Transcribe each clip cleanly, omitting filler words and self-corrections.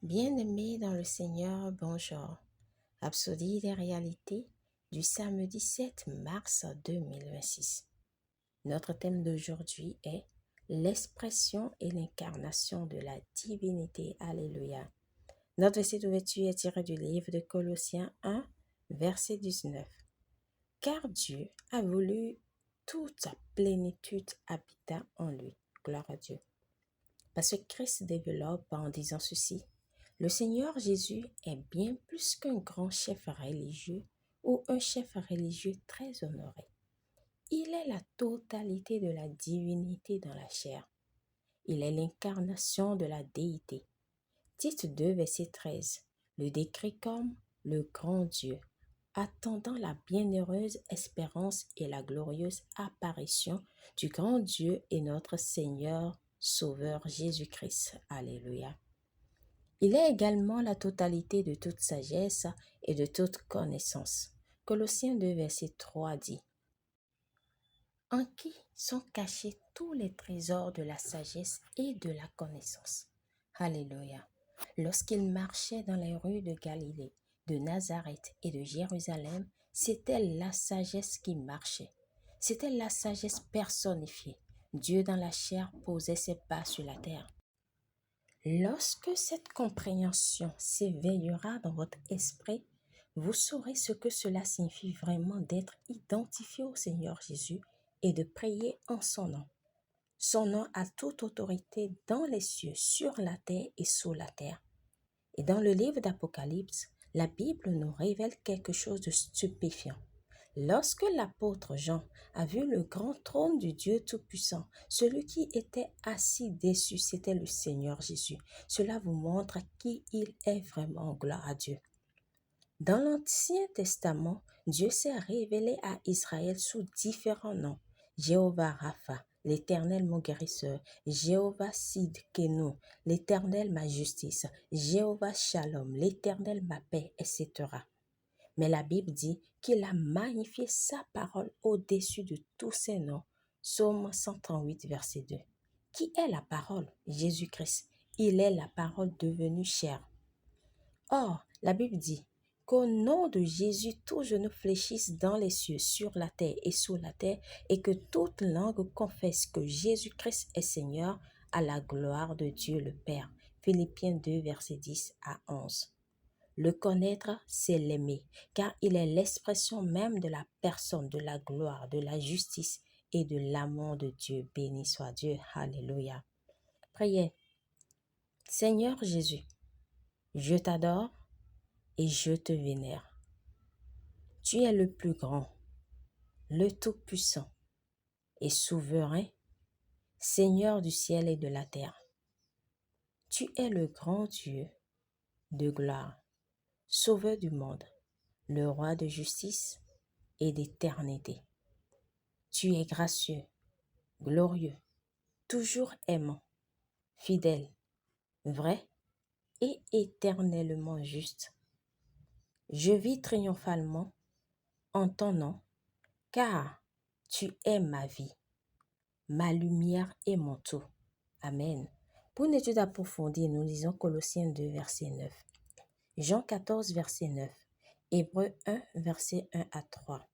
Bien-aimés dans le Seigneur, bonjour. Rhapsodie des réalités du samedi 7 mars 2026. Notre thème d'aujourd'hui est l'expression et l'incarnation de la divinité. Alléluia. Notre verset d'ouverture est tiré du livre de Colossiens 1, verset 19. Car Dieu a voulu toute sa plénitude habitant en lui. Gloire à Dieu. Parce que Christ développe en disant ceci. Le Seigneur Jésus est bien plus qu'un grand chef religieux ou un chef religieux très honoré. Il est la totalité de la divinité dans la chair. Il est l'incarnation de la déité. Tite 2, verset 13, le décrit comme le grand Dieu, attendant la bienheureuse espérance et la glorieuse apparition du grand Dieu et notre Seigneur Sauveur Jésus-Christ. Alléluia. Il est également la totalité de toute sagesse et de toute connaissance. Colossiens 2, verset 3 dit « En qui sont cachés tous les trésors de la sagesse et de la connaissance. » Alléluia. Lorsqu'il marchait dans les rues de Galilée, de Nazareth et de Jérusalem, c'était la sagesse qui marchait. C'était la sagesse personnifiée. Dieu dans la chair posait ses pas sur la terre. Lorsque cette compréhension s'éveillera dans votre esprit, vous saurez ce que cela signifie vraiment d'être identifié au Seigneur Jésus et de prier en son nom. Son nom a toute autorité dans les cieux, sur la terre et sous la terre. Et dans le livre d'Apocalypse, la Bible nous révèle quelque chose de stupéfiant. Lorsque l'apôtre Jean a vu le grand trône du Dieu Tout-Puissant, celui qui était assis dessus, c'était le Seigneur Jésus. Cela vous montre qui il est vraiment, gloire à Dieu. Dans l'Ancien Testament, Dieu s'est révélé à Israël sous différents noms. Jéhovah Rapha, l'Éternel mon guérisseur, Jéhovah Sidkenu, l'Éternel ma justice, Jéhovah Shalom, l'Éternel ma paix, etc. Mais la Bible dit qu'il a magnifié sa parole au-dessus de tous ses noms. Psaume 138, verset 2. Qui est la parole? Jésus-Christ. Il est la parole devenue chair. Or, la Bible dit qu'au nom de Jésus, tout genou fléchisse dans les cieux, sur la terre et sous la terre, et que toute langue confesse que Jésus-Christ est Seigneur à la gloire de Dieu le Père. Philippiens 2, verset 10 à 11. Le connaître, c'est l'aimer, car il est l'expression même de la personne, de la gloire, de la justice et de l'amour de Dieu. Béni soit Dieu. Alléluia. Priez. Seigneur Jésus, je t'adore et je te vénère. Tu es le plus grand, le tout-puissant et souverain, Seigneur du ciel et de la terre. Tu es le grand Dieu de gloire, Sauveur du monde, le roi de justice et d'éternité. Tu es gracieux, glorieux, toujours aimant, fidèle, vrai et éternellement juste. Je vis triomphalement en ton nom, car tu es ma vie, ma lumière et mon tout. Amen. Pour une étude approfondie, nous lisons Colossiens 2, verset 9, Jean 14, verset 9, Hébreux 1, verset 1 à 3,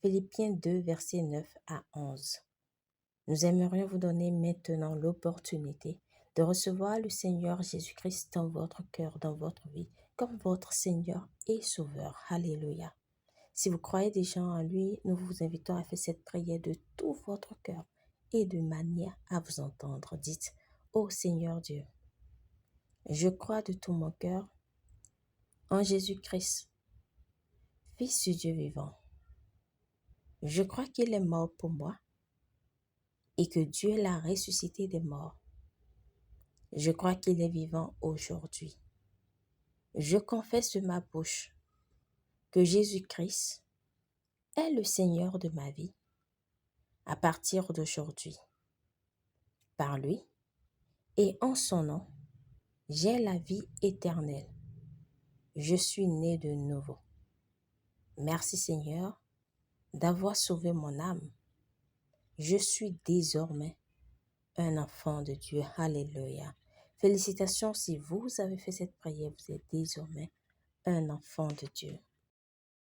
Philippiens 2, verset 9 à 11. Nous aimerions vous donner maintenant l'opportunité de recevoir le Seigneur Jésus-Christ dans votre cœur, dans votre vie, comme votre Seigneur et Sauveur. Alléluia. Si vous croyez déjà en lui, nous vous invitons à faire cette prière de tout votre cœur et de manière à vous entendre. Dites, ô Seigneur Dieu, je crois de tout mon cœur en Jésus-Christ, Fils du Dieu vivant. Je crois qu'il est mort pour moi et que Dieu l'a ressuscité des morts. Je crois qu'il est vivant aujourd'hui. Je confesse de ma bouche que Jésus-Christ est le Seigneur de ma vie à partir d'aujourd'hui. Par lui et en son nom, j'ai la vie éternelle. Je suis né de nouveau. Merci Seigneur d'avoir sauvé mon âme. Je suis désormais un enfant de Dieu. Alléluia. Félicitations si vous avez fait cette prière, vous êtes désormais un enfant de Dieu.